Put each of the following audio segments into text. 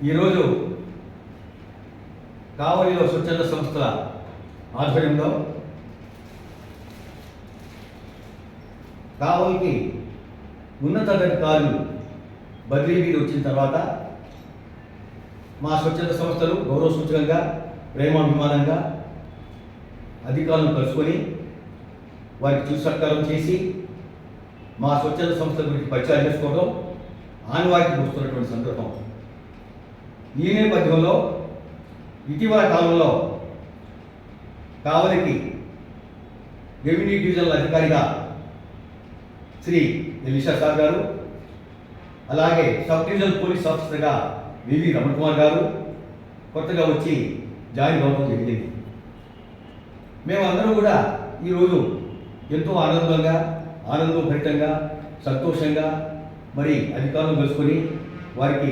ఈరోజు కావలిలో స్వచ్ఛంద సంస్థల ఆధ్వర్యంలో కావలికి ఉన్నతాధికారులు బదిలీ మీద వచ్చిన తర్వాత మా స్వచ్ఛంద సంస్థలు గౌరవ సూచకంగా ప్రేమాభిమానంగా అధికారులను కలుసుకొని వారికి చూసి సత్కారం చేసి మా స్వచ్ఛంద సంస్థల గురించి పరిచయం చేసుకోవడం ఆనవాయితీకి వస్తున్నటువంటి సందర్భం. ఈ నేపథ్యంలో ఇటీవల కాలంలో కావలికి రెవెన్యూ డివిజనల్ అధికారిగా శ్రీ ఎలీషా సార్ గారు, అలాగే సబ్ డివిజనల్ పోలీస్ ఆఫీసర్గా వివి రమణ కుమార్ గారు కొత్తగా వచ్చి జాయిన్ అవ్వడం జరిగింది. మేమందరం కూడా ఈరోజు ఎంతో ఆనందభరితంగా సంతోషంగా మరి అధికారులను కలుసుకొని వారికి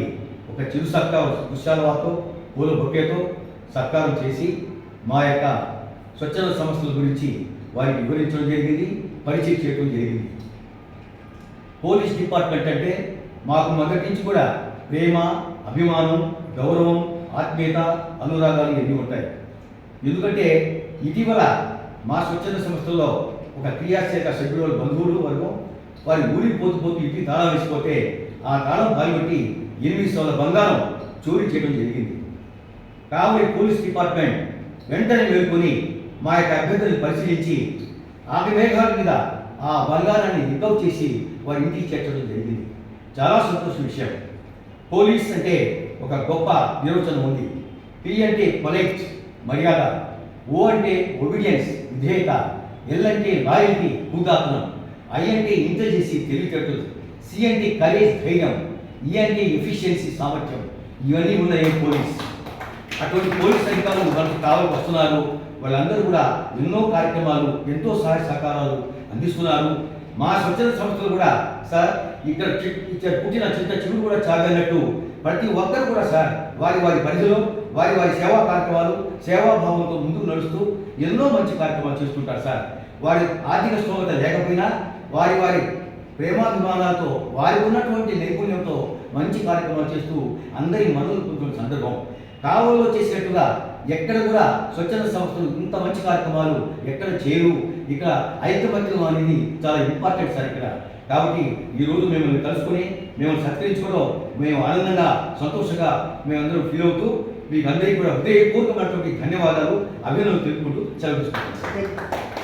ఒక చిరు సత్కారం దుశ్శాలవాతో పూల బొకేతో సత్కారం చేసి మా యొక్క స్వచ్ఛంద సంస్థల గురించి వారికి వివరించడం జరిగింది, పరిచయం చేయడం జరిగింది. పోలీస్ డిపార్ట్మెంట్ అంటే మాకు మొదటి నుంచి కూడా ప్రేమ, అభిమానం, గౌరవం, ఆత్మీయత, అనురాగాలు ఎన్ని ఉంటాయి. ఎందుకంటే ఇటీవల మా స్వచ్ఛంద సంస్థల్లో ఒక క్రియాశీలక సభ్యుల బంధువులు వర్గం వారి ఊరికి పోతూ ఇంటికి తాళం వేసిపోతే ఆ తాళం పాల్గొట్టి 8 సోల బంగారం చోరీ చేయడం జరిగింది. కావలి పోలీస్ డిపార్ట్మెంట్ వెంటనే మేల్కొని మా యొక్క అభ్యర్థులను పరిశీలించి ఆగమేఘాల మీద ఆ బంగారాన్ని రికవర్ చేసి వారి ఇంటికి చేర్చడం జరిగింది. చాలా సంతోషం విషయం. పోలీస్ అంటే ఒక గొప్ప నిర్వచనం ఉంది. పి అంటే పొలైట్ మర్యాద, ఓ అంటే ఒబీడియన్స్ విధేయత, ఎల్ అంటే లాయల్టీ హుదాతనం, ఐ అంటే ఇంటెలిజెన్సీ తెలివితేటలు, సి అంటే కరేజ్ ధైర్యం, ఈ అంటే ఎఫిషియన్సీ సామర్థ్యం. ఇవన్నీ ఉన్నాయి పోలీస్. అటువంటి పోలీస్ అధికారులు మనకు కావాలని వస్తున్నారు. వాళ్ళందరూ కూడా ఎన్నో కార్యక్రమాలు, ఎంతో సహాయ సహకారాలు అందిస్తున్నారు. మా స్వచ్ఛంద సంస్థలు కూడా సార్ ఇక్కడ పుట్టిన చిన్న చిరుడు కూడా చాలన్నట్టు ప్రతి ఒక్కరు కూడా సార్ వారి పరిధిలో వారి సేవా కార్యక్రమాలు, సేవాభావంతో ముందుకు నడుస్తూ ఎన్నో మంచి కార్యక్రమాలు చేస్తుంటారు సార్. వారి ఆర్థిక స్తోమత లేకపోయినా వారి ప్రేమాభిమానాలతో వారికి ఉన్నటువంటి నైపుణ్యంతో మంచి కార్యక్రమాలు చేస్తూ అందరి మనలు పొందుతున్న సందర్భం. కావలిలో చేసినట్టుగా ఎక్కడ కూడా స్వచ్ఛంద సంస్థలు ఇంత మంచి కార్యక్రమాలు ఎక్కడ చేయరు. ఇక్కడ ఐకమత్యం అనేది చాలా ఇంపార్టెంట్ సార్ ఇక్కడ. కాబట్టి ఈరోజు మిమ్మల్ని కలుసుకొని మిమ్మల్ని సత్కరించుకోవడం మేము ఆనందంగా సంతోషంగా మేమందరం ఫీల్ అవుతూ మీకు అందరికీ కూడా హృదయపూర్వకమైనటువంటి ధన్యవాదాలు, అభినందనలు తెలుపుకుంటూ సెలవు తీసుకుంటాం.